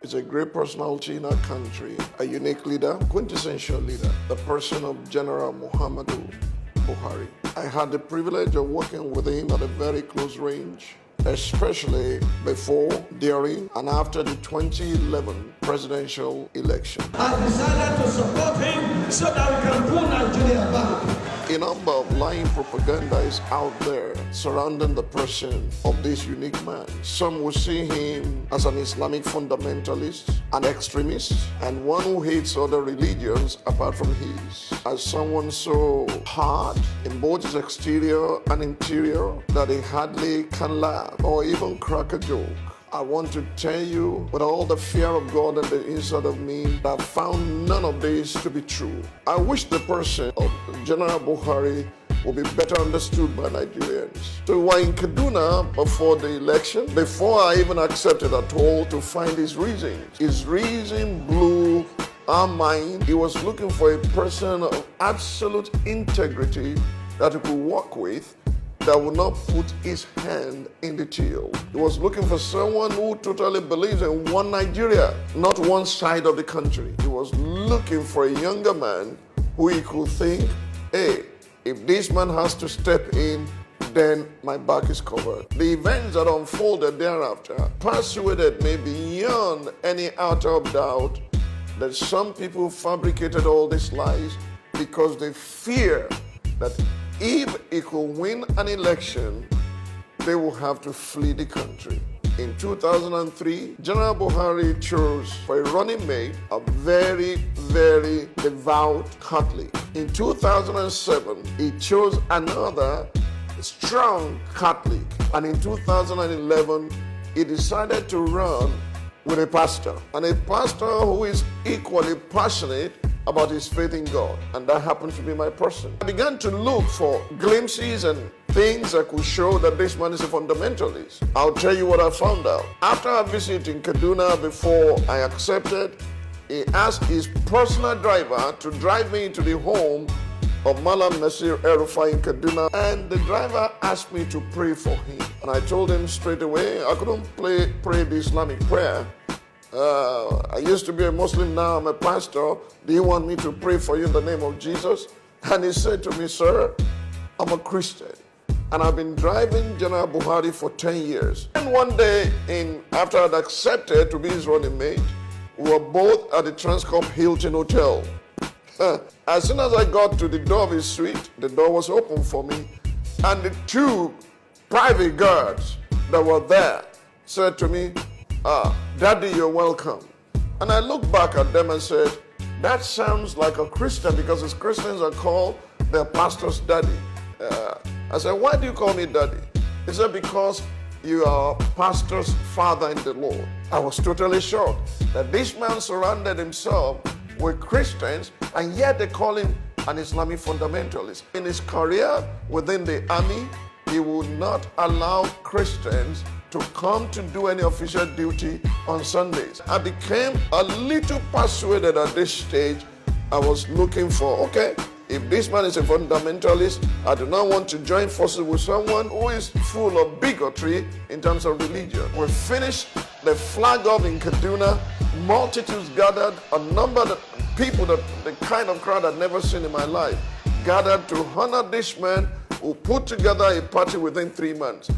is a great personality in our country, a unique leader, quintessential leader, the person of General Muhammadu Buhari. I had the privilege of working with him at a very close range, especially before, during, and after the 2011 presidential election. I decided to support him so that we can pull Nigeria back. A number of lying propaganda is out there surrounding the person of this unique man. Some will see him as an Islamic fundamentalist, an extremist, and one who hates other religions apart from his. As someone so hard in both his exterior and interior that he hardly can laugh or even crack a joke. I want to tell you, with all the fear of God on the inside of me, that I found none of this to be true. I wish the person of General Buhari will be better understood by Nigerians. So we were in Kaduna before the election, before I even accepted at all to find his reasons. His reason blew our mind. He was looking for a person of absolute integrity that he could work with, that would not put his hand in the till. He was looking for someone who totally believes in one Nigeria, not one side of the country. He was looking for a younger man who he could think, hey, if this man has to step in, then my back is covered. The events that unfolded thereafter persuaded me beyond any outer of doubt that some people fabricated all these lies because they fear that if he could win an election, they will have to flee the country. In 2003, General Buhari chose for a running mate a very, very devout Catholic. In 2007, he chose another strong Catholic. And in 2011, he decided to run with a pastor. And a pastor who is equally passionate about his faith in God, and that happened to be my person. I began to look for glimpses and things that could show that this man is a fundamentalist. I'll tell you what I found out. After I visited in Kaduna before I accepted, he asked his personal driver to drive me to the home of Malam Nasir Erufai in Kaduna, and the driver asked me to pray for him. And I told him straight away I couldn't pray the Islamic prayer. I used to be a Muslim, now I'm a pastor. Do you want me to pray for you in the name of Jesus? And he said to me, sir, I'm a Christian, and I've been driving General Buhari for 10 years. And one day, after I'd accepted to be his running mate, we were both at the Transcorp Hilton Hotel. As soon as I got to the door of his suite, the door was open for me, and the two private guards that were there said to me, Daddy, you're welcome. And I looked back at them and said, that sounds like a Christian, because as Christians are called their pastor's daddy. I said, why do you call me daddy? He said, because you are pastor's father in the Lord. I was totally shocked that this man surrounded himself with Christians, and yet they call him an Islamic fundamentalist. In his career within the army, he would not allow Christians to come to do any official duty on Sundays. I became a little persuaded at this stage. I was looking for, okay, if this man is a fundamentalist, I do not want to join forces with someone who is full of bigotry in terms of religion. We finished the flag off in Kaduna, multitudes gathered, a number of people, the kind of crowd I'd never seen in my life, gathered to honor this man who put together a party within 3 months.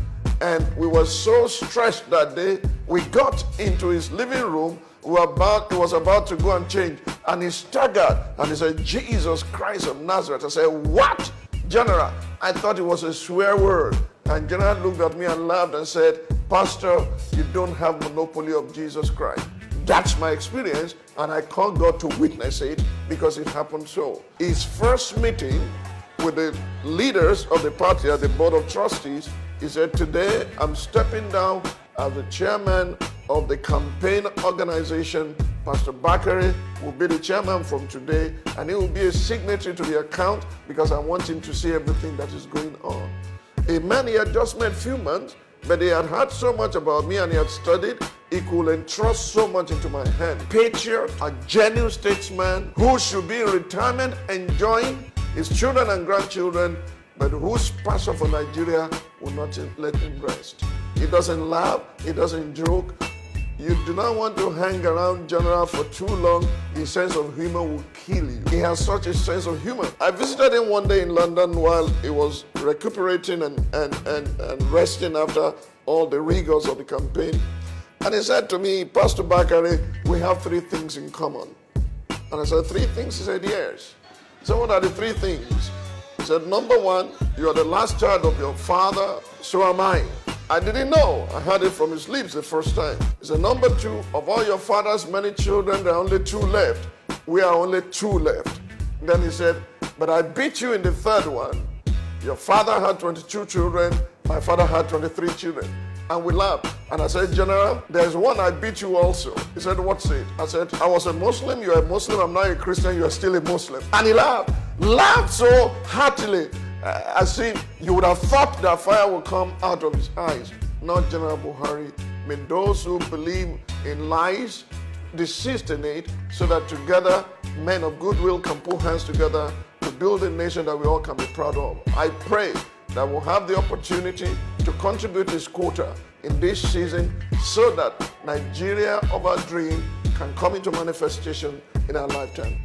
And we were so stressed that day, we got into his living room, he was about to go and change, and he staggered, and he said, Jesus Christ of Nazareth. I said, what? General, I thought it was a swear word. And General looked at me and laughed and said, Pastor, you don't have monopoly of Jesus Christ. That's my experience, and I call God to witness it because it happened so. His first meeting with the leaders of the party at the Board of Trustees, he said, today I'm stepping down as the chairman of the campaign organization. Pastor Bakari will be the chairman from today, and he will be a signatory to the account because I want him to see everything that is going on. A man he had just met a few months, but he had heard so much about me and he had studied, he could entrust so much into my hand. Patriot, a genuine statesman who should be in retirement enjoying his children and grandchildren, but whose passion for Nigeria will not let him rest. He doesn't laugh, he doesn't joke. You do not want to hang around General for too long. His sense of humor will kill you. He has such a sense of humor. I visited him one day in London while he was recuperating and resting after all the rigors of the campaign. And he said to me, Pastor Bakare, we have 3 things in common. And I said, 3 things? He said, yes. I said, what are the 3 things? He said, number 1, you are the last child of your father, so am I. I didn't know. I heard it from his lips the first time. He said, number 2, of all your father's many children, there are only 2 left. We are only 2 left. And then he said, but I beat you in the 3rd one. Your father had 22 children. My father had 23 children. And we laughed. And I said, General, there's one I beat you also. He said, what's it? I said, I was a Muslim, you're a Muslim, I'm not a Christian, you're still a Muslim. And he laughed so heartily, as if you would have thought that fire would come out of his eyes. Not General Buhari. May those who believe in lies desist in it, so that together men of goodwill can put hands together to build a nation that we all can be proud of. I pray that we'll have the opportunity to contribute this quota in this season, so that Nigeria of our dream can come into manifestation in our lifetime.